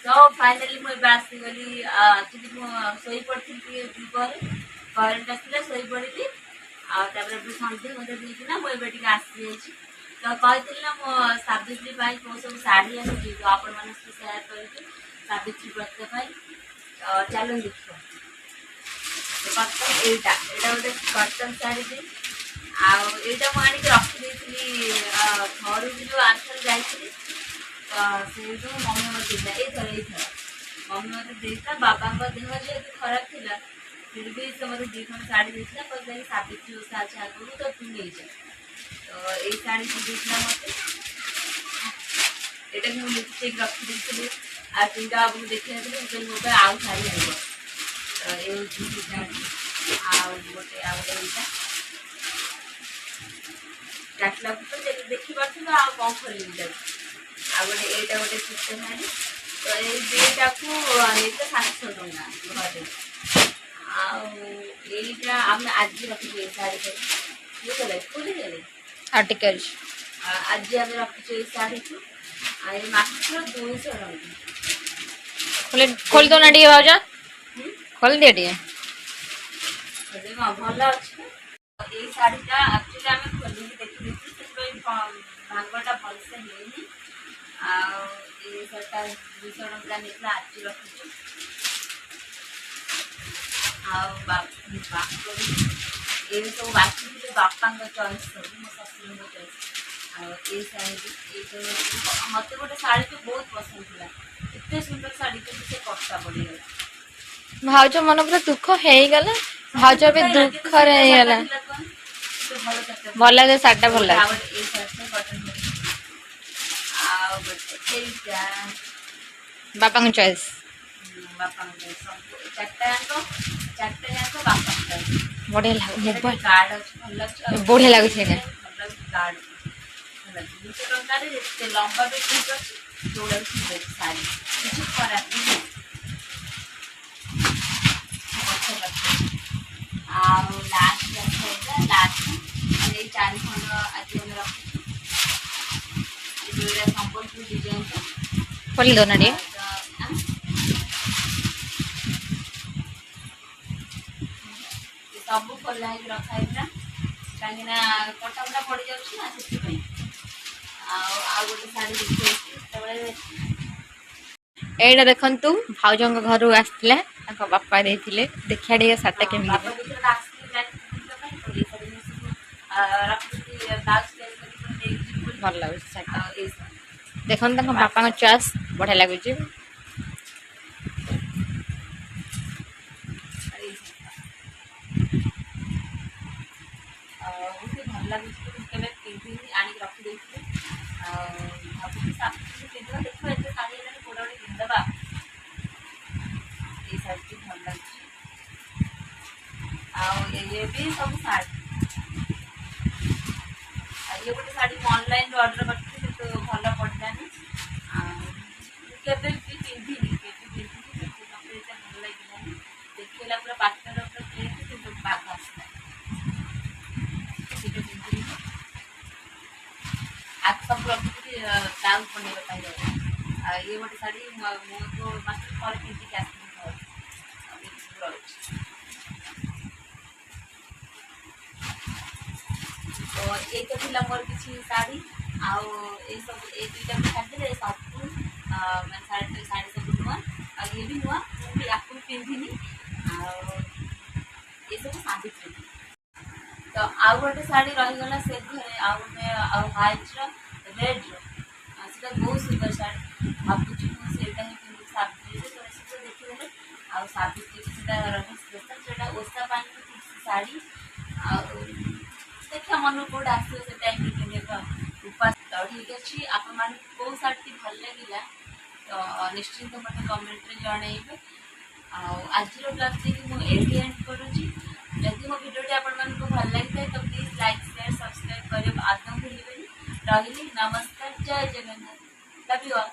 तो फाइनाली मुझे आसीगली actually showy पड़ी करेन्ट आसला शोई पड़ी सन्ध्या मत देना मुझे आसी जाइए तो कही ना मो सावित्री मो सब शाढ़ी आसी आपण मान सेयार कर सावित्री व्रत चलो देखो कटन एटा गोटे कटन शाढ़ी आईटा मुझे रखी घर जो आरथर जाइए तो मम्मी मत देता एथर मम्मी मत देता बाबा देह जेहतु खराब थी फिर भी से मत दी खंड शाढ़ी देता कहते सावित्री ओषा अच्छे आगू तो तू नहीं जा तो ये शाढ़ी सी देता मत ये मुझे लिपस्टिक रखी देती आ तीनटा बाबू देखी मोबाइल आउ शाढ़ी आए तो ये शाढ़ी गोटे आईटा काटला तो देखी पार्थ कौन खोल आ गए यहाँ गोटे छुट्ट शाढ़ी तो ये दुईटा को 700 टंका घरे आईटा आम आज रखी शाढ़ी बुझे खोलीगले आर्टिकल आज आम रखी शाढ़ी को मात्र 200 टंका खोल दो ना टे भाजा खोल दिए टे भल अच्छे ये शाढ़ीटा एक्चुअली आम खोल देखी भागटा भलसे है आटा 200 टंका निकला आज रखी ये सब बाकी बापा चॉइस सब मो शशुर चॉइस ये शाढ़ी मत गोटे शाढ़ी तो बहुत पसंद थी एत सुंदर शाढ़ी तो से कष्टा पड़गला भाज मन पूरा दुख हो गला भाज भी दुख रहीगला भल लगे शाढ़ी भल लगे बापा चॉइस बढ़िया बढ़िया लगुच लंबा भी ठीक अच्छे जोड़ा भी ठीक अच्छे शाढ़ी किसी खराब नहीं लास्ट लास्ट चारि खंड आज रखी संबलपुर डिजाइन खोल दो ना टे सब खोला रखाई कहीं कटापटा पड़ जाऊँ ना से गोटे शाढ़ी एटा देखु भाज घर आसते बापा देखिए देखा टे शाढ़ी केमी भल लगे देख बापा चॉइस बढ़िया लगुच भल लगे पिंधि आनी रखी देखिए देख एत शाढ़ी कोड़ा गोटे पिंधवा ये शाढ़ी भल लगे ये भी सब शाढ़ी ये गोटे शाढ़ी ऑनलाइन ऑर्डर करती भल पड़ानी के पिंधि भल लगे देखला पूरा पाटर बाघ आसला आज सब रखी टाउन बनवाई ये गोटे शाढ़ी मुझे मास्टर थोड़े पिंधिक आसती तो ये तो थी मोर किसी शाढ़ी आउ सब ये दुईटा छाड़े सब मैं शाढ़ी सब नुआ ये भी नुआ मुझे आपको पिंधिनी ये सब सावित्री तो आउ गोटे शाढ़ी रहीगला से घरे आउ गोटे व्हाइट रेड से बहुत सुंदर शाढ़ी भावुची मुझे ही पिंधि सावित्री देखिए आउ सावित्री से रही स्पेशल से ओषा पानी ठीक शाढ़ी देखा मन कौट आसो से टाइम पिंधे उपास तो ठीक अच्छे आपण कौ शाढ़ी भल लगे तो निश्चिंत मत कमेंट जनइबे आज क्लास मुझे एंड करुँची जदि मो भिडियोटी आपण भल लगी था तो प्लीज लाइक शेयर सब्सक्राइब करें आदम भूलें रही नमस्कार जय जगन्नाथ लव यू ऑल।